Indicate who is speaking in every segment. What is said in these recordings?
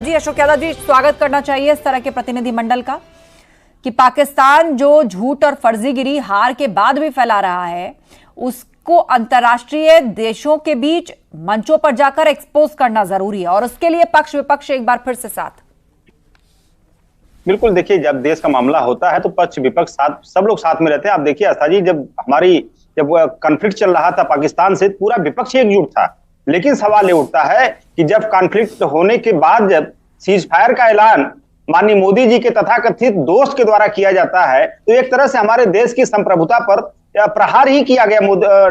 Speaker 1: जी अशोक यादव जी, स्वागत करना चाहिए इस तरह के प्रतिनिधिमंडल का कि पाकिस्तान जो झूठ और फर्जीगिरी हार के बाद भी फैला रहा है उसको अंतर्राष्ट्रीय देशों के बीच मंचों पर जाकर एक्सपोज करना जरूरी है और उसके लिए पक्ष विपक्ष एक बार फिर से साथ।
Speaker 2: बिल्कुल, देखिए जब देश का मामला होता है तो पक्ष विपक्ष साथ सब लोग साथ में रहते हैं। आप देखिए आस्था जी, जब कॉन्फ्लिक्ट चल रहा था पाकिस्तान से, पूरा विपक्ष एकजुट था। लेकिन सवाल ये उठता है कि जब कॉन्फ्लिक्ट होने के बाद जब सीज फायर का ऐलान माननीय मोदी जी के तथाकथित दोस्त के द्वारा किया जाता है तो एक तरह से हमारे देश की संप्रभुता पर प्रहार ही किया गया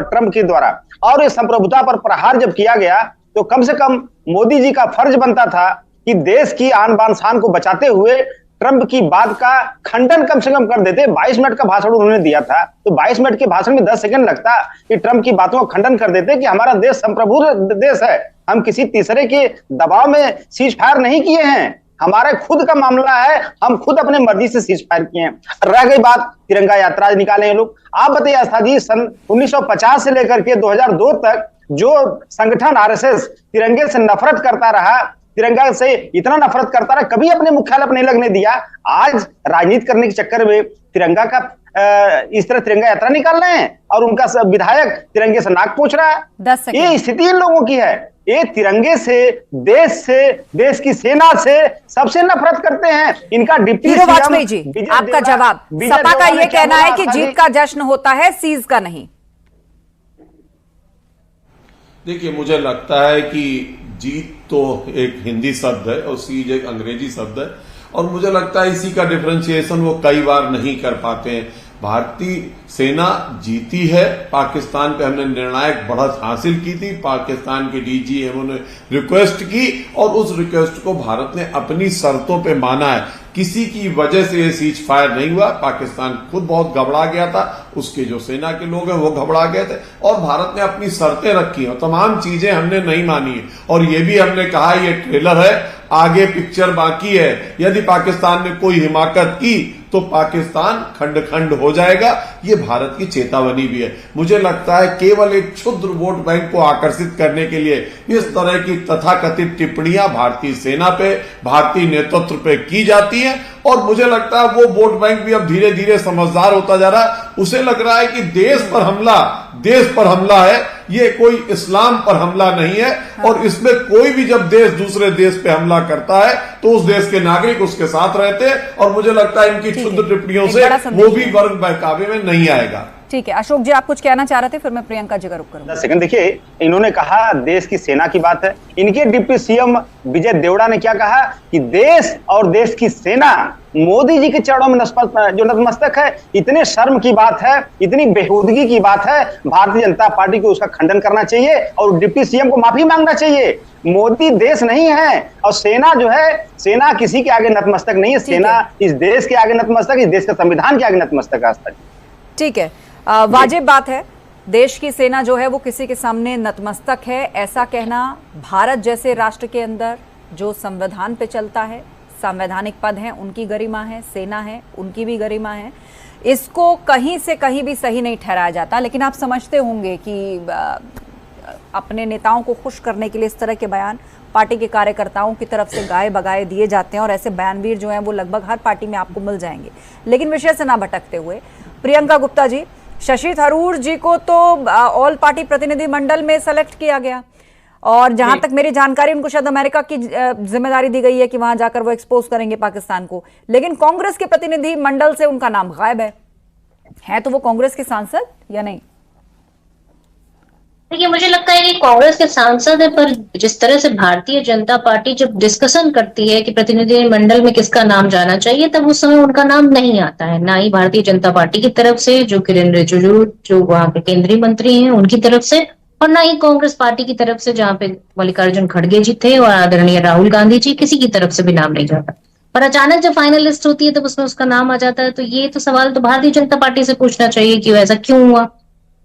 Speaker 2: ट्रंप के द्वारा। और इस संप्रभुता पर प्रहार जब किया गया तो कम से कम मोदी जी का फर्ज बनता था कि देश की आन बान शान को बचाते हुए ट्रंप की बात का खंडन कम से कम कर देते। 22 मिनट का भाषण उन्होंने दिया था तो 22 मिनट के भाषण में 10 सेकंड लगता कि ट्रंप की बातों का खंडन कर देते कि हमारा देश संप्रभु देश है, हम किसी तीसरे के दबाव में सीज फायर नहीं किए हैं, हमारे खुद का मामला है, हम खुद अपने मर्जी से सीज फायर किए हैं। रह गई बात तिरंगा यात्रा निकाले लोग, आप बताइए आस्था जी, सन 1950 से लेकर के 2002 तक जो संगठन आरएसएस तिरंगे से नफरत करता रहा, तिरंगा से इतना नफरत करता रहा, कभी अपने मुख्यालय पर नहीं लगने दिया। आज राजनीति करने के चक्कर में तिरंगा का इस तरह तिरंगा यात्रा निकाल रहे हैं और उनका विधायक तिरंगे से नाक पोंछ रहा है। ये स्थिति इन लोगों की है। ये तिरंगे से, देश की सेना से सबसे नफरत करते हैं। इनका डिप्टी
Speaker 1: वाजपेयी जी, आपका जवाब। सपा का यह कहना है कि जीत का जश्न होता है, सीज का नहीं।
Speaker 3: देखिए, मुझे लगता है कि जीत तो एक हिंदी शब्द है और सीज एक अंग्रेजी शब्द है और मुझे लगता है इसी का डिफरेंशिएशन वो कई बार नहीं कर पाते हैं। भारतीय सेना जीती है, पाकिस्तान पे हमने निर्णायक बढ़त हासिल की थी, पाकिस्तान के डीजीएमओ ने रिक्वेस्ट की और उस रिक्वेस्ट को भारत ने अपनी शर्तों पे माना है। किसी की वजह से ये सीज फायर नहीं हुआ, पाकिस्तान खुद बहुत घबरा गया था, उसके जो सेना के लोग हैं वो घबरा गए थे और भारत ने अपनी शर्तें रखी और तमाम चीजें हमने नहीं मानी है। और ये भी हमने कहा ये ट्रेलर है, आगे पिक्चर बाकी है। यदि पाकिस्तान ने कोई हिमाकत की तो पाकिस्तान खंड खंड हो जाएगा, ये भारत की चेतावनी भी है। मुझे लगता है केवल एक क्षुद्र वोट बैंक को आकर्षित करने के लिए इस तरह की तथाकथित टिप्पणियां भारतीय सेना पे, भारतीय नेतृत्व पे की जाती हैं और मुझे लगता है वो वोट बैंक भी अब धीरे धीरे समझदार होता जा रहा है। उसे लग रहा है कि देश पर हमला है, ये कोई इस्लाम पर हमला नहीं है। और इसमें कोई भी जब देश दूसरे देश पे हमला करता है तो उस देश के नागरिक उसके साथ रहते हैं और मुझे लगता है इनकी क्षुद्र टिप्पणियों से वो भी वर्ग बहकावे में नहीं आएगा।
Speaker 1: ठीक है, अशोक जी आप कुछ कहना चाह रहे थे, फिर मैं प्रियंका जी का रुख करूंगा।
Speaker 2: 10 सेकंड। देखिए, इन्होंने कहा देश की सेना की बात है, इनके डिप्टी सीएम विजय देवड़ा ने क्या कहा कि देश और देश की सेना मोदी जी के चरणों में जो नतमस्तक है। इतने शर्म की बात है, इतनी बेहूदगी की बात है, भारतीय जनता पार्टी को उसका खंडन करना चाहिए और डिप्टी सीएम को माफी मांगना चाहिए। मोदी देश नहीं है और सेना जो है, सेना किसी के आगे नतमस्तक नहीं है, सेना इस देश के आगे नतमस्तक, इस देश के संविधान के आगे नतमस्तक है।
Speaker 1: ठीक है, वाजिब बात है, देश की सेना जो है वो किसी के सामने नतमस्तक है, ऐसा कहना भारत जैसे राष्ट्र के अंदर जो संविधान पे चलता है, संवैधानिक पद हैं, उनकी गरिमा है, सेना है, उनकी भी गरिमा है, इसको कहीं से कहीं भी सही नहीं ठहराया जाता। लेकिन आप समझते होंगे कि अपने नेताओं को खुश करने के लिए इस तरह के बयान पार्टी के कार्यकर्ताओं की तरफ से गाए बगाए दिए जाते हैं और ऐसे बयानवीर जो हैं वो लगभग हर पार्टी में आपको मिल जाएंगे। लेकिन विषय से ना भटकते हुए, प्रियंका गुप्ता जी, शशि थरूर जी को तो ऑल पार्टी प्रतिनिधि मंडल में सेलेक्ट किया गया और जहां तक मेरी जानकारी उनको शायद अमेरिका की जिम्मेदारी दी गई है कि वहां जाकर वो एक्सपोज करेंगे पाकिस्तान को। लेकिन कांग्रेस के प्रतिनिधि मंडल से उनका नाम गायब है तो वो कांग्रेस के सांसद या नहीं?
Speaker 4: देखिए, मुझे लगता है कि कांग्रेस के सांसद है, पर जिस तरह से भारतीय जनता पार्टी जब डिस्कशन करती है कि प्रतिनिधि मंडल में किसका नाम जाना चाहिए, तब उस समय उनका नाम नहीं आता है, ना ही भारतीय जनता पार्टी की तरफ से जो किरेन रिजिजू जो वहां के केंद्रीय मंत्री हैं उनकी तरफ से, और ना ही कांग्रेस पार्टी की तरफ से जहां पे मल्लिकार्जुन खड़गे जी थे और आदरणीय राहुल गांधी जी, किसी की तरफ से भी नाम नहीं जाता। पर अचानक जब फाइनल लिस्ट होती है तब उसमें उसका नाम आ जाता है। तो ये तो सवाल तो भारतीय जनता पार्टी से पूछना चाहिए कि ऐसा क्यों हुआ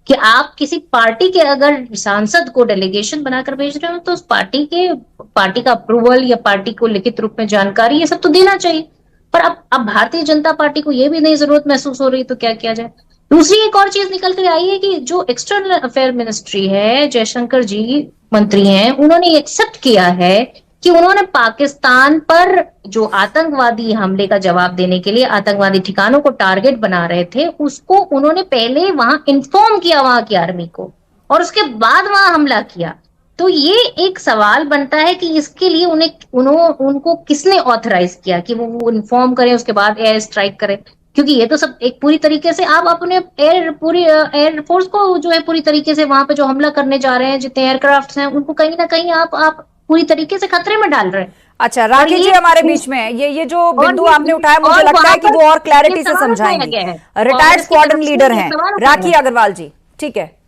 Speaker 4: कि आप किसी पार्टी के अगर सांसद को डेलीगेशन बनाकर भेज रहे हो तो उस पार्टी का अप्रूवल या पार्टी को लिखित रूप में जानकारी ये सब तो देना चाहिए। पर अब भारतीय जनता पार्टी को ये भी नहीं जरूरत महसूस हो रही तो क्या किया जाए। दूसरी एक और चीज निकल कर आई है कि जो एक्सटर्नल अफेयर मिनिस्ट्री है, जयशंकर जी मंत्री हैं, उन्होंने एक्सेप्ट किया है कि उन्होंने पाकिस्तान पर जो आतंकवादी हमले का जवाब देने के लिए आतंकवादी ठिकानों को टारगेट बना रहे थे, उसको उन्होंने पहले वहां इन्फॉर्म किया वहां की आर्मी को, और उसके बाद वहां हमला किया। तो ये एक सवाल बनता है कि इसके लिए उनको किसने ऑथराइज किया कि वो इन्फॉर्म करें, उसके बाद एयर स्ट्राइक करें? क्योंकि ये तो सब एक पूरी तरीके से आप अपने पूरी एयरफोर्स को जो है पूरी तरीके से वहां पे जो हमला करने जा रहे हैं, जितने एयरक्राफ्ट हैं, उनको कहीं ना कहीं आप पूरी तरीके से खतरे में डाल रहे हैं।
Speaker 1: अच्छा, राखी जी हमारे बीच में ये जो बिंदु आपने उठाया, मुझे लगता है कि वो और क्लैरिटी से समझाएंगे। रिटायर्ड स्क्वाड्रन लीडर हैं राखी अग्रवाल जी, ठीक है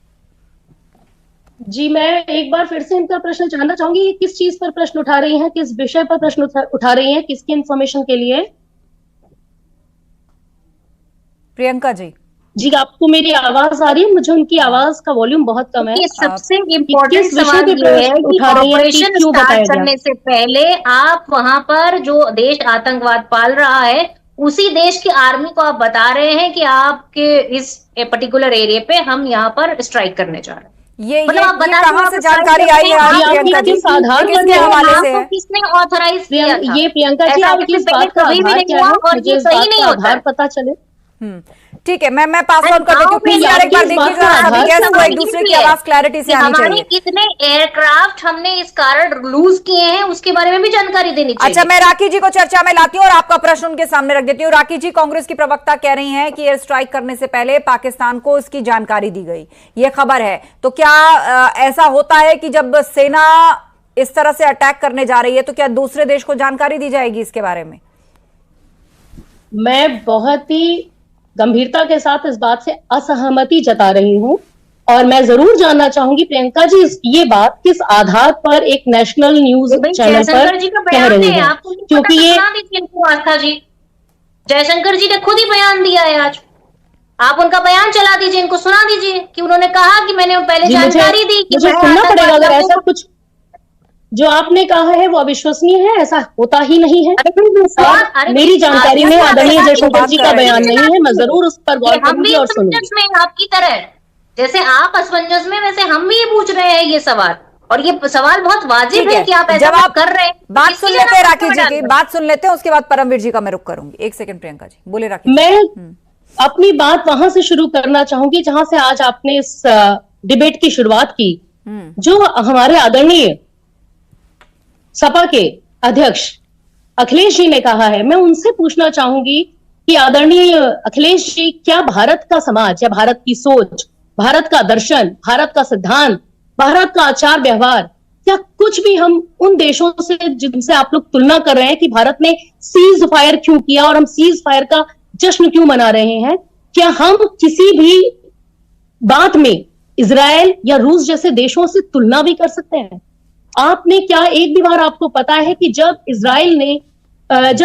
Speaker 5: जी। मैं एक बार फिर से इनका प्रश्न जानना चाहूंगी, किस चीज पर प्रश्न उठा रही हैं, किस विषय पर प्रश्न उठा रही हैं, किसकी इंफॉर्मेशन के लिए?
Speaker 1: प्रियंका जी।
Speaker 4: जी, आपको मेरी आवाज आ रही है? मुझे उनकी आवाज का वॉल्यूम बहुत कम है। सबसे इम्पोर्टेंट सवाल ये है कि ऑपरेशन स्टार्ट करने से पहले आप वहां पर जो देश आतंकवाद पाल रहा है, उसी देश की आर्मी को आप बता रहे हैं कि आपके इस पर्टिकुलर एरिया पे हम यहाँ पर स्ट्राइक करने जा रहे हैं।
Speaker 1: ये कहाँ से जानकारी आई है प्रियंका जी? किसके हवाले से है?
Speaker 4: किसने ऑथराइज किया?
Speaker 5: ये प्रियंका जी, आप किस बात का आधार क्या है?
Speaker 4: और ये सही नहीं होता,
Speaker 5: आधार पता चले।
Speaker 1: ठीक है, मैं पास ऑन कर देती हूँ। प्लीज यार एक बार देखिए सभी गेस्ट को एक दूसरे की आवाज क्लैरिटी से आनी चाहिए।
Speaker 4: कितने एयरक्राफ्ट हमने इस कारण लूज किए हैं, उसके बारे में भी जानकारी देनी चाहिए।
Speaker 1: अच्छा, मैं राखी जी को चर्चा में लाती हूँ और आपका प्रश्न उनके सामने रख देती हूँ। राखी जी, कांग्रेस की प्रवक्ता कह रही हैं कि एयर स्ट्राइक करने से पहले पाकिस्तान को इसकी जानकारी दी गई, ये खबर है। तो क्या ऐसा होता है कि जब सेना इस तरह से अटैक करने जा रही है तो क्या दूसरे देश को जानकारी दी जाएगी इसके बारे में?
Speaker 5: मैं बहुत ही गंभीरता के साथ इस बात से असहमति जता रही हूं, और मैं जरूर जानना चाहूंगी प्रियंका जी, ये बात किस आधार पर एक नेशनल न्यूज चैनल पर कह रही है? क्योंकि ये
Speaker 4: आस्था जी, जयशंकर जी ने खुद ही बयान दिया है आज। आप उनका बयान चला दीजिए, इनको सुना दीजिए कि उन्होंने कहा कि मैंने पहले जानकारी दी कि
Speaker 5: मुझे सुनना पड़ेगा। अगर ऐसा कुछ जो आपने कहा है वो अविश्वसनीय है, ऐसा होता ही नहीं है। मेरी जानकारी में आदरणीय जयशंकर जी का बयान नहीं है। मैं जरूर उस पर गौर करूंगी और सुनूंगी।
Speaker 4: आपकी तरह जैसे आप असमंजस में, वैसे हम भी ये पूछ रहे हैं ये सवाल, और ये सवाल बहुत वाजिब है कि आप ऐसा कर रहे हैं।
Speaker 1: बात सुन लेते हैं राखी जी की, बात सुन लेते हैं, उसके बाद परमवीर जी का मैं रुख करूंगी। एक सेकंड प्रियंका जी, बोले राखी।
Speaker 5: मैं अपनी बात वहां से शुरू करना चाहूंगी जहां से आज आपने इस डिबेट की शुरुआत की। जो हमारे आदरणीय सपा के अध्यक्ष अखिलेश जी ने कहा है, मैं उनसे पूछना चाहूंगी कि आदरणीय अखिलेश जी, क्या भारत का समाज या भारत की सोच, भारत का दर्शन, भारत का सिद्धांत, भारत का आचार व्यवहार, क्या कुछ भी हम उन देशों से जिनसे आप लोग तुलना कर रहे हैं कि भारत ने सीज फायर क्यों किया और हम सीज फायर का जश्न क्यों मना रहे हैं, क्या हम किसी भी बात में इजराइल या रूस जैसे देशों से तुलना भी कर सकते हैं? आपने क्या एक भी बार आपको पता है कि जब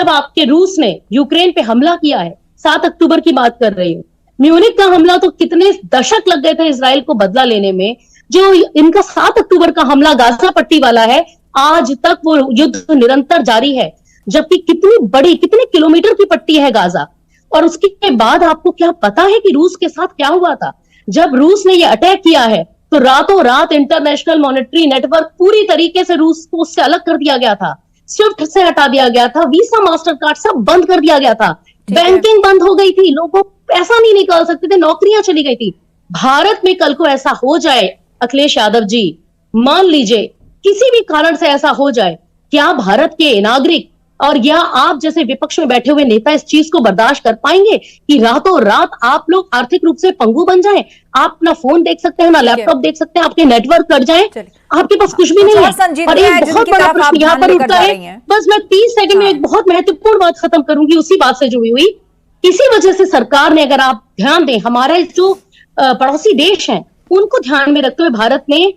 Speaker 5: आपके रूस ने यूक्रेन पे हमला किया है, 7 अक्टूबर की बात कर रही हूं, म्यूनिक का हमला, तो कितने दशक लग गए थे इजराइल को बदला लेने में। जो इनका 7 अक्टूबर का हमला गाजा पट्टी वाला है, आज तक वो युद्ध निरंतर जारी है, जबकि कितने किलोमीटर की पट्टी है गाजा। और उसके बाद आपको क्या पता है कि रूस के साथ क्या हुआ था? जब रूस ने ये अटैक किया है तो रातों रात इंटरनेशनल मॉनेटरी नेटवर्क पूरी तरीके से रूस को उससे अलग कर दिया गया था, स्विफ्ट से हटा दिया गया था, वीसा मास्टर कार्ड सब बंद कर दिया गया था, बैंकिंग बंद हो गई थी, लोगों पैसा नहीं निकाल सकते थे, नौकरियां चली गई थी। भारत में कल को ऐसा हो जाए, अखिलेश यादव जी, मान लीजिए किसी भी कारण से ऐसा हो जाए, क्या भारत के नागरिक और या आप जैसे विपक्ष में बैठे हुए नेता इस चीज को बर्दाश्त कर पाएंगे कि रातों रात आप लोग आर्थिक रूप से पंगु बन जाएं? आप ना फोन देख सकते हैं, ना लैपटॉप देख सकते हैं, आपके नेटवर्क कट जाएं, आपके पास कुछ भी नहीं है। और एक बहुत बड़ा प्रश्न यहाँ पर उठता है, बस मैं 30 सेकंड में एक बहुत महत्वपूर्ण बात खत्म करूंगी उसी बात से जुड़ी हुई। इसी वजह से सरकार ने, अगर आप ध्यान दें, हमारे जो पड़ोसी देश हैं उनको ध्यान में रखते हुए भारत ने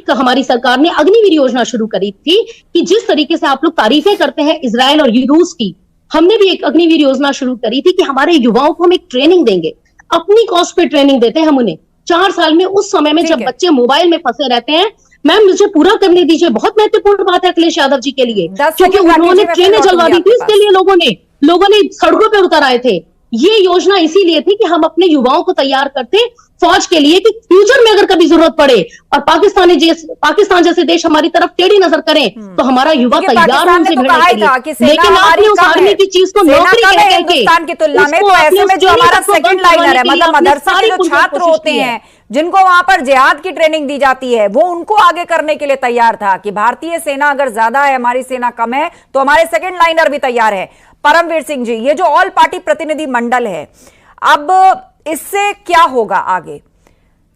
Speaker 5: हमारी सरकार ने अग्निवीर योजना शुरू करी थी कि जिस तरीके से आप लोग तारीफें करते हैं इजराइल और रूस की, हमने भी एक अग्निवीर योजना शुरू करी थी कि हमारे युवाओं को हम एक ट्रेनिंग देंगे, अपनी कॉस्ट पे ट्रेनिंग देते हैं हम उन्हें 4 साल में। उस समय में जब बच्चे मोबाइल में फंसे रहते हैं, मैम मुझे पूरा करने दीजिए, बहुत महत्वपूर्ण बात है अखिलेश यादव जी के लिए, क्योंकि उन्होंने ट्रेनें जलवा दी थी, इसके लिए लोगों ने सड़कों पर उतर आए थे। ये योजना इसीलिए थी कि हम अपने युवाओं को तैयार करते फौज के लिए कि फ्यूचर में अगर कभी जरूरत पड़े और पाकिस्तान जैसे देश हमारी तरफ टेढ़ी नजर करें तो हमारा युवा तैयार है उनसे भिड़ने के लिए। लेकिन आपने उस आर्मी की चीज को नौकरी कह के
Speaker 1: हिंदुस्तान की तुलना में, तो ऐसे में जो हमारा सेकंड लाइनर है, मतलब मदरसा के जो छात्र होते हैं जिनको वहां पर जिहाद की ट्रेनिंग दी जाती है, वो उनको आगे करने के लिए तैयार था कि भारतीय सेना अगर ज्यादा है, हमारी सेना कम है, तो हमारे सेकंड लाइनर भी तैयार है। परमवीर सिंह जी, ये जो ऑल पार्टी प्रतिनिधि मंडल है, अब इससे क्या होगा आगे?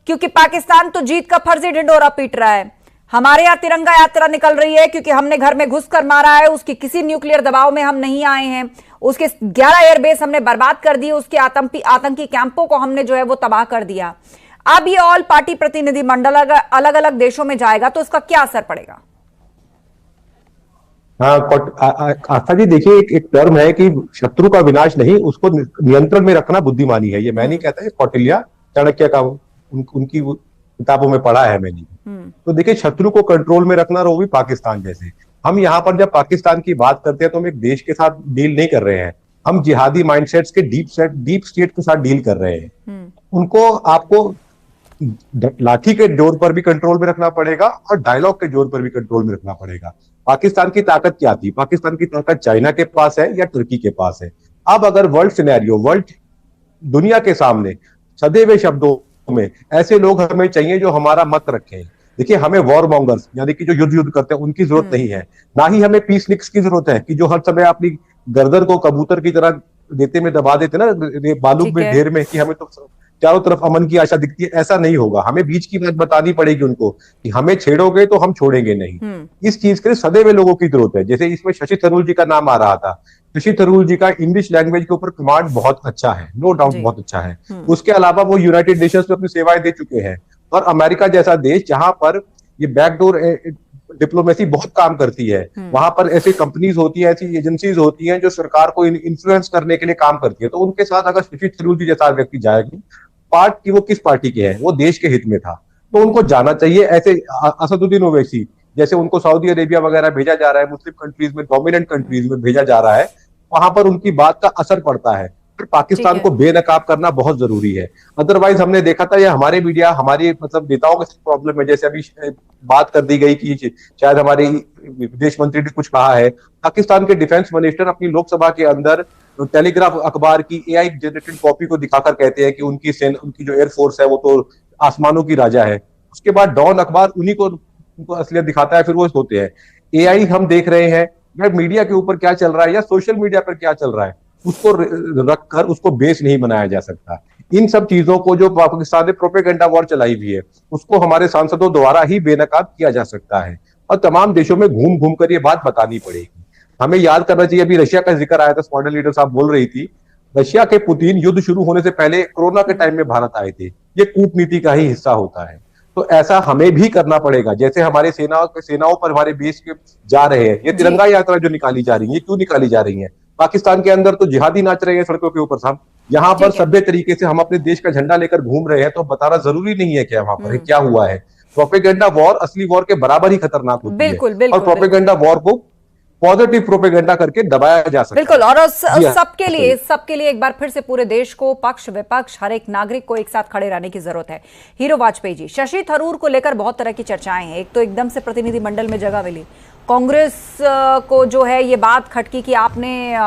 Speaker 1: क्योंकि पाकिस्तान तो जीत का फर्जी ढिंढोरा पीट रहा है, हमारे यहां तिरंगा यात्रा निकल रही है क्योंकि हमने घर में घुसकर मारा है, उसकी किसी न्यूक्लियर दबाव में हम नहीं आए हैं, उसके 11 एयरबेस हमने बर्बाद कर दिए, उसके आतंकी कैंपों को हमने जो है वो तबाह कर दिया। अब ये ऑल पार्टी प्रतिनिधि मंडल अगर अलग अलग देशों में जाएगा तो इसका क्या असर पड़ेगा?
Speaker 6: हाँ आस्था जी, देखिए एक टर्म है कि शत्रु का विनाश नहीं, उसको नियंत्रण में रखना बुद्धिमानी है। ये मैं नहीं कहता, ये कौटिल्य चाणक्य का उनकी किताबों में पढ़ा है मैंने। तो देखिए, शत्रु को कंट्रोल में रखना, और वो भी पाकिस्तान जैसे। हम यहाँ पर जब पाकिस्तान की बात करते हैं तो हम एक देश के साथ डील नहीं कर रहे हैं, हम जिहादी माइंडसेट्स के डीप स्टेट के साथ डील कर रहे हैं। उनको आपको लाठी के जोर पर भी कंट्रोल में रखना पड़ेगा और डायलॉग के जोर पर भी कंट्रोल में रखना पड़ेगा। पाकिस्तान की ताकत क्या थी? पाकिस्तान की ताकत चाइना के पास है या तुर्की के पास है? अब अगर वर्ल्ड दुनिया के सामने सदैव शब्दों में ऐसे लोग हमें चाहिए जो हमारा मत रखें। देखिए, हमें वॉर मॉन्गर्स यानी कि जो युद्ध करते हैं उनकी जरूरत नहीं है, ना ही हमें पीसनिक्स की जरूरत है कि जो हर समय अपनी गर्दन को कबूतर की तरह देते में दबा देते ना बालू में ढेर में, कि हमें तो चारों तरफ अमन की आशा दिखती है। ऐसा नहीं होगा, हमें बीच की बात बतानी पड़ेगी उनको कि हमें छेड़ोगे तो हम छोड़ेंगे नहीं। इस चीज के लिए सदैव लोगों की जरूरत है। जैसे इसमें शशि थरूर जी का नाम आ रहा था, शशि थरूर जी का इंग्लिश लैंग्वेज के ऊपर कमांड बहुत अच्छा है, नो डाउट बहुत अच्छा है। उसके अलावा वो यूनाइटेड नेशंस में अपनी सेवाएं दे चुके हैं, और अमेरिका जैसा देश जहां पर ये बैकडोर डिप्लोमेसी बहुत काम करती है, वहां पर ऐसी कंपनीज होती है, ऐसी एजेंसीज होती हैं जो सरकार को इन्फ्लुएंस करने के लिए काम करती है। तो उनके साथ अगर शशि थरूर जी जैसा व्यक्ति जाएगी, पार्ट की वो किस पार्टी के हैं, वो देश के हित में था, तो उनको जाना चाहिए। ऐसे असदुद्दीन ओवैसी जैसे उनको सऊदी अरेबिया वगैरह भेजा जा रहा है, मुस्लिम कंट्रीज में, डोमिनेंट कंट्रीज में भेजा जा रहा है, वहां पर उनकी बात का असर पड़ता है। फिर पाकिस्तान को बेनकाब करना बहुत जरूरी है। अदरवाइज हमने देखा था, ये हमारे मीडिया, हमारे मतलब नेताओं के साथ प्रॉब्लम है। जैसे अभी बात कर दी गई कि शायद हमारे विदेश मंत्री ने कुछ कहा है, पाकिस्तान के डिफेंस मिनिस्टर अपनी लोकसभा के अंदर टेलीग्राफ अखबार की AI जनरेटेड कॉपी को दिखाकर कहते हैं कि उनकी जो एयरफोर्स है वो तो आसमानों की राजा है। उसके बाद डॉन अखबार उन्हीं को उनको असलियत दिखाता है, फिर वो होते हैं। AI हम देख रहे हैं या मीडिया के ऊपर क्या चल रहा है या सोशल मीडिया पर क्या चल रहा है, उसको रखकर उसको बेस नहीं बनाया जा सकता। इन सब चीजों को जो पाकिस्तान ने प्रोपेगेंडा वॉर चलाई हुई है, उसको हमारे सांसदों द्वारा ही बेनकाब किया जा सकता है, और तमाम देशों में घूम घूम कर ये बात बतानी पड़ेगी। हमें याद करना चाहिए, अभी रशिया का जिक्र आया था, स्क्वाड्रन लीडर साहब बोल रही थी, रशिया के पुतिन युद्ध शुरू होने से पहले कोरोना के टाइम में भारत आए थे। ये कूटनीति का ही हिस्सा होता है। तो ऐसा हमें भी करना पड़ेगा। जैसे हमारे सेनाओं पर हमारे बेस के जा रहे हैं, ये तिरंगा यात्रा जो निकाली जा रही है, क्यों निकाली जा रही है? पाकिस्तान के अंदर तो जिहादी नाच रहे हैं सड़कों के ऊपर साहब, यहाँ पर सभ्य तरीके से हम अपने देश का झंडा लेकर घूम रहे हैं, तो बताना जरूरी नहीं है क्या वहां पर क्या हुआ है। प्रोपेगेंडा वॉर असली वॉर के बराबर ही खतरनाक होती है, और प्रोपेगेंडा वॉर को पॉजिटिव प्रोपेगेंडा करके दबाया जा सकता है।
Speaker 1: बिल्कुल, और सबके लिए एक बार फिर से पूरे देश को, पक्ष विपक्ष, हर एक नागरिक को एक साथ खड़े रहने की जरूरत है। हीरो वाजपेयी जी, शशि थरूर को लेकर बहुत तरह की चर्चाएं हैं। एक तो एकदम से प्रतिनिधिमंडल में जगह मिली, कांग्रेस को जो है ये बात खटकी कि आपने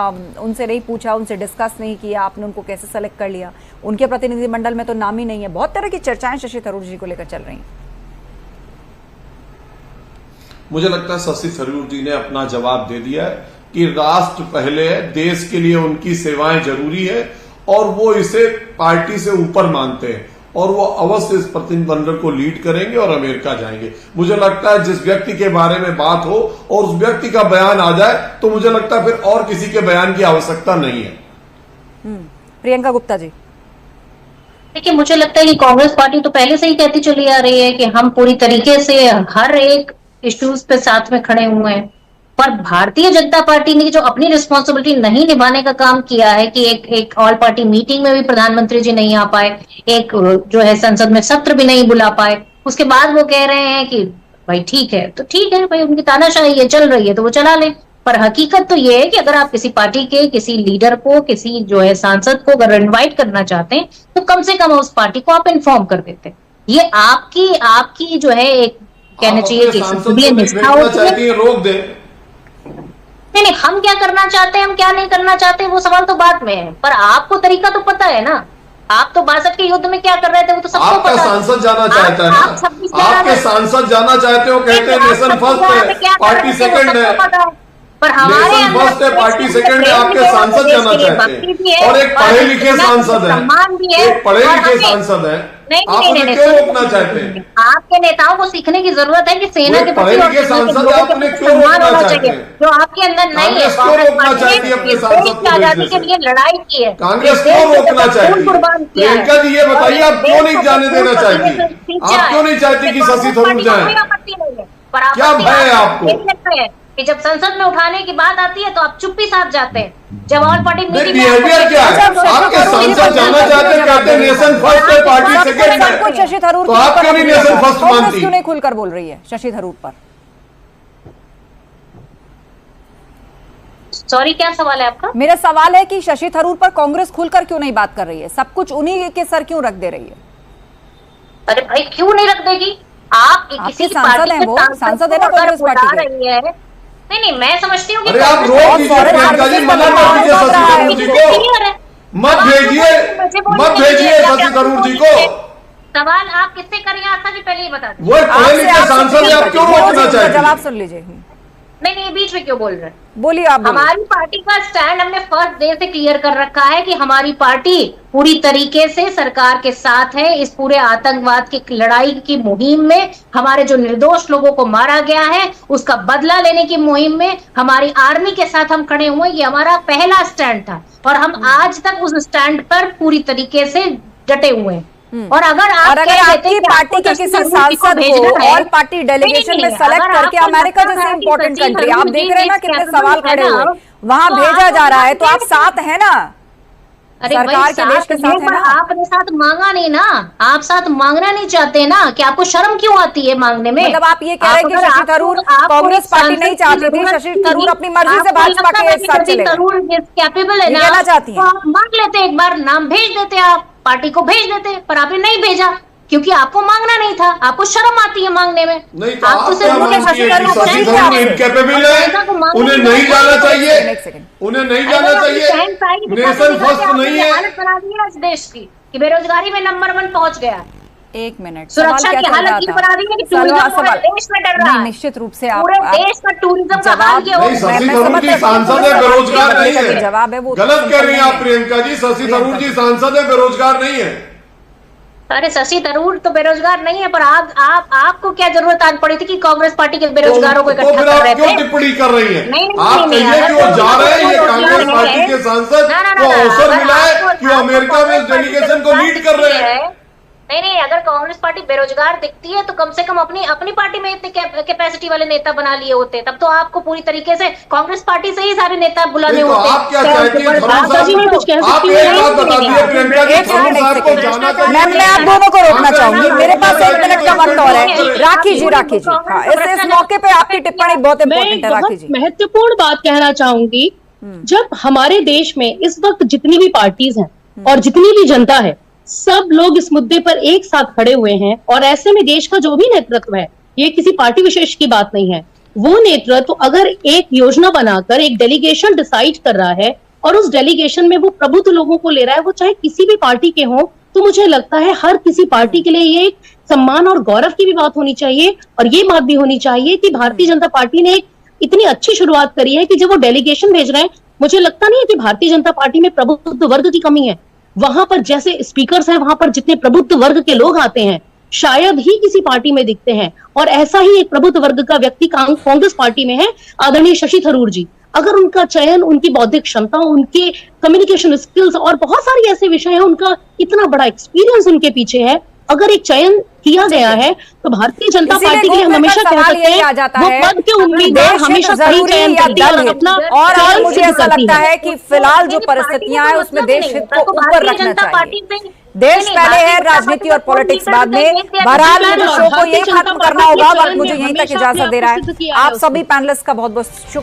Speaker 1: उनसे नहीं पूछा, उनसे डिस्कस नहीं किया, आपने उनको कैसे सेलेक्ट कर लिया, उनके प्रतिनिधिमंडल में तो नाम ही नहीं है। बहुत तरह की चर्चाएं शशि थरूर जी को लेकर चल रही हैं।
Speaker 3: मुझे लगता है शशि थरूर जी ने अपना जवाब दे दिया है कि राष्ट्र पहले है, देश के लिए उनकी सेवाएं जरूरी है, और वो इसे पार्टी से ऊपर मानते हैं, और वो अवश्य इस प्रतिनिधिमंडल को लीड करेंगे और अमेरिका जाएंगे। मुझे लगता है जिस व्यक्ति के बारे में बात हो और उस व्यक्ति का बयान आ जाए, तो मुझे लगता है फिर और किसी के बयान की आवश्यकता नहीं है।
Speaker 1: प्रियंका गुप्ता जी,
Speaker 4: देखिए, मुझे लगता है कि कांग्रेस पार्टी तो पहले से ही कहती चली आ रही है कि हम पूरी तरीके से हर एक इश्यूज पे साथ में खड़े हुए हैं, पर भारतीय जनता पार्टी ने जो अपनी रिस्पॉन्सिबिलिटी नहीं निभाने का काम किया है कि एक ऑल पार्टी मीटिंग में भी प्रधानमंत्री जी नहीं आ पाए, एक जो है संसद में सत्र भी नहीं बुला पाए, उसके बाद वो कह रहे हैं कि भाई ठीक है, तो ठीक है भाई, उनकी तानाशाही है, चल रही है तो वो चला ले। पर हकीकत तो ये है कि अगर आप किसी पार्टी के किसी लीडर को, किसी जो है सांसद को अगर इनवाइट करना चाहते हैं तो कम से कम उस पार्टी को आप इन्फॉर्म कर देते। ये आपकी जो है एक कहना चाहिए कि निष्ठा होती है।
Speaker 3: रोक दे।
Speaker 4: नहीं, हम क्या करना चाहते हैं, हम क्या नहीं करना चाहते, वो सवाल तो बाद में है, पर आपको तरीका तो पता है ना। आप तो 62 के युद्ध में क्या कर रहे थे वो तो सबको पता है।
Speaker 3: आपका सांसद जाना चाहता है ना, आपके सांसद जाना चाहते हो, कहते हैं नेशन फर्स्ट है, पार्टी सेकंड है,
Speaker 4: पर हमारे
Speaker 3: फर्स्ट है, पार्टी सेकंड है, आपके सांसद जाना चाहते हैं। और एक पढ़े लिखे सांसद है, एक पढ़े लिखे सांसद है, आप उन्हें क्यों रोकना चाहते हैं?
Speaker 4: आपके नेताओं को सीखने की जरूरत है कि सेना के
Speaker 3: पढ़े लिखे सांसद आपने क्यों रोकना चाहते हैं?
Speaker 4: जो आपके अंदर नहीं है।
Speaker 3: क्यों रोकना चाहती है अपने सांसद को?
Speaker 4: आजादी के लिए लड़ाई की है,
Speaker 3: कांग्रेस क्यों रोकना चाहती है? प्रियंका जी ये बताइए, आप क्यों नहीं जाने देना चाहती? आप क्यों नहीं चाहती कि शशि थरूर जाए? क्या भय है आपको
Speaker 4: कि जब संसद में उठाने की बात आती है तो आप चुप्पी साथ जाते हैं? जब ऑल पार्टी मीटिंग
Speaker 3: बिहेवियर क्या है? आपके सांसद जाना चाहते हैं, कहते हैं नेशन फर्स्ट है, पार्टी सेकंड है,
Speaker 1: शशि थरूर
Speaker 3: तो आप क्यों नहीं नेशन फर्स्ट मानती?
Speaker 1: क्यों नहीं खुलकर बोल रही है शशि थरूर पर?
Speaker 4: सॉरी, क्या सवाल है आपका?
Speaker 1: मेरा सवाल है कि शशि थरूर पर कांग्रेस खुलकर क्यों नहीं बात कर रही है? सब कुछ उन्हीं के सर क्यों रख दे रही है?
Speaker 4: अरे भाई, क्यों नहीं रख देगी? आप किसी
Speaker 1: सांसद है, वो सांसद है ना कांग्रेस पार्टी के।
Speaker 4: नहीं, मैं समझती हूँ कि
Speaker 3: अरे आप रोक दीजिए प्रियंका जी, मना कर दीजिए शशि थरूर जी को, मत भेजिए शशि थरूर जी को।
Speaker 4: सवाल आप किससे करेंगे आस्था जी, पहले ही बता दीजिए।
Speaker 3: वो एक पढ़े लिखे सांसद है, आप क्यों रोकना चाहते हैं?
Speaker 1: जवाब सुन लीजिए।
Speaker 4: नहीं, बीच में क्यों बोल रहे हैं?
Speaker 1: बोलिए आप।
Speaker 4: हमारी पार्टी का स्टैंड हमने फर्स्ट डे से क्लियर कर रखा है कि हमारी पार्टी पूरी तरीके से सरकार के साथ है। इस पूरे आतंकवाद की लड़ाई की मुहिम में, हमारे जो निर्दोष लोगों को मारा गया है उसका बदला लेने की मुहिम में हमारी आर्मी के साथ हम खड़े हुए। ये हमारा पहला स्टैंड था और हम आज तक उस स्टैंड पर पूरी तरीके से डटे हुए हैं। और अगर
Speaker 1: आपकी पार्टी के किसी सांसद को और पार्टी डेलीगेशन में सेलेक्ट करके अमेरिका जैसे इंपॉर्टेंट कंट्री, आप देख रहे हैं ना कितने सवाल खड़े हुए, वहां भेजा जा रहा है, तो आप साथ हैं ना?
Speaker 4: अरे
Speaker 1: सरकार के देश के साथ है ना?
Speaker 4: आपने साथ मांगा नहीं ना, आप साथ मांगना नहीं चाहते ना, कि आपको शर्म क्यों आती है मांगने में?
Speaker 1: मतलब आप ये कह रहे हैं कि शशि थरूर कांग्रेस पार्टी नहीं चाहती थी, शशि थरूर अपनी मर्जी से भाजपा के साथ चले गए,
Speaker 4: कैपेबल है ना,
Speaker 1: कहना चाहती है?
Speaker 4: आप मांग लेते, एक बार नाम भेज देते, आप पार्टी को भेज देते, पर आपने नहीं भेजा क्योंकि आपको मांगना नहीं था, आपको शर्म आती है मांगने में।
Speaker 3: नहीं तो आप क्या मानती है कि शशि थरूर इनकैपेबल है, उन्हें नहीं जाना चाहिए, उन्हें नहीं जाना चाहिए, नेशन फर्स्ट नहीं है?
Speaker 4: हालत बना दी है इस देश की कि बेरोजगारी में नंबर 1 पहुंच गया।
Speaker 1: एक मिनट,
Speaker 4: सुरक्षा की हालत ये बना दी है कि टूरिज्म पूरे देश में डर रहा है।
Speaker 1: निश्चित रूप से आप
Speaker 4: पूरे देश का टूरिज्म का हाल ये हो
Speaker 3: नहीं, शशि थरूर जी सांसद है, बेरोजगार नहीं है।
Speaker 1: जवाब है वो
Speaker 3: गलत कह रही हैं आप प्रियंका जी, शशि थरूर जी सांसद है, बेरोजगार नहीं है।
Speaker 4: अरे शशि थरूर तो बेरोजगार नहीं है, पर आपको क्या जरूरत आज पड़ी थी कि कांग्रेस पार्टी के बेरोजगारों को इकट्ठा कर रहे थे?
Speaker 3: क्यों टिप्पणी कर रही है?
Speaker 4: नहीं,
Speaker 3: आप कहिए कि वो जा रहे हैं, ये कांग्रेस पार्टी के सांसद को अवसर मिला है कि वो अमेरिका में डेलीगेशन को लीड कर रहे हैं।
Speaker 4: नहीं, अगर कांग्रेस पार्टी बेरोजगार दिखती है तो कम से कम अपनी पार्टी में इतने कैपेसिटी वाले नेता बना लिए होते, तब तो आपको पूरी तरीके से कांग्रेस पार्टी से ही सारे नेता बुलाने
Speaker 3: तो
Speaker 4: होते।
Speaker 3: आप क्या चाहती हैं? आप एक बात बता दीजिए प्रियंका जी, थरूर साहब को जाना चाहिए।
Speaker 1: मैं आप दोनों को रोकना चाहूंगी, मेरे पास 1 मिनट का वक्त और है। राखी जी हाँ, इस मौके पे आपकी टिप्पणी बहुत इंपॉर्टेंट है। राखी जी,
Speaker 5: महत्वपूर्ण बात कहना चाहूंगी, जब हमारे देश में इस वक्त जितनी भी पार्टीज हैं और जितनी भी जनता है, सब लोग इस मुद्दे पर एक साथ खड़े हुए हैं, और ऐसे में देश का जो भी नेतृत्व है, ये किसी पार्टी विशेष की बात नहीं है, वो नेतृत्व अगर एक योजना बनाकर एक डेलीगेशन डिसाइड कर रहा है और उस डेलीगेशन में वो प्रबुद्ध लोगों को ले रहा है, वो चाहे किसी भी पार्टी के हों, तो मुझे लगता है हर किसी पार्टी के लिए ये एक सम्मान और गौरव की भी बात होनी चाहिए। और ये बात भी होनी चाहिए कि भारतीय जनता पार्टी ने एक इतनी अच्छी शुरुआत करी है कि जब वो डेलीगेशन भेज रहे हैं, मुझे लगता नहीं है कि भारतीय जनता पार्टी में प्रबुद्ध वर्ग की कमी है। वहां पर जैसे स्पीकर्स हैं, वहां पर जितने प्रबुद्ध वर्ग के लोग आते हैं, शायद ही किसी पार्टी में दिखते हैं, और ऐसा ही एक प्रबुद्ध वर्ग का व्यक्ति कांग्रेस पार्टी में है, आदरणीय शशि थरूर जी। अगर उनका चयन, उनकी बौद्धिक क्षमता, उनके कम्युनिकेशन स्किल्स और बहुत सारे ऐसे विषय हैं, उनका इतना बड़ा एक्सपीरियंस उनके पीछे है, अगर एक चयन किया गया है तो भारतीय जनता पार्टी के लिए हम हमेशा कह सकते हैं वो पद के उम्मीदवार हमेशा सही चयन करती है अपना।
Speaker 1: और मुझे ऐसा लगता है कि फिलहाल जो परिस्थितियां हैं उसमें देश हित को ऊपर रखना चाहिए। देश पहले है, राजनीति और पॉलिटिक्स बाद में। बहरहाल मुझे शो को यही खत्म करना होगा, वक्त मुझे यहीं तक इजाजत दे रहा है। आप सभी पैनलिस्ट का बहुत बहुत शुक्रिया।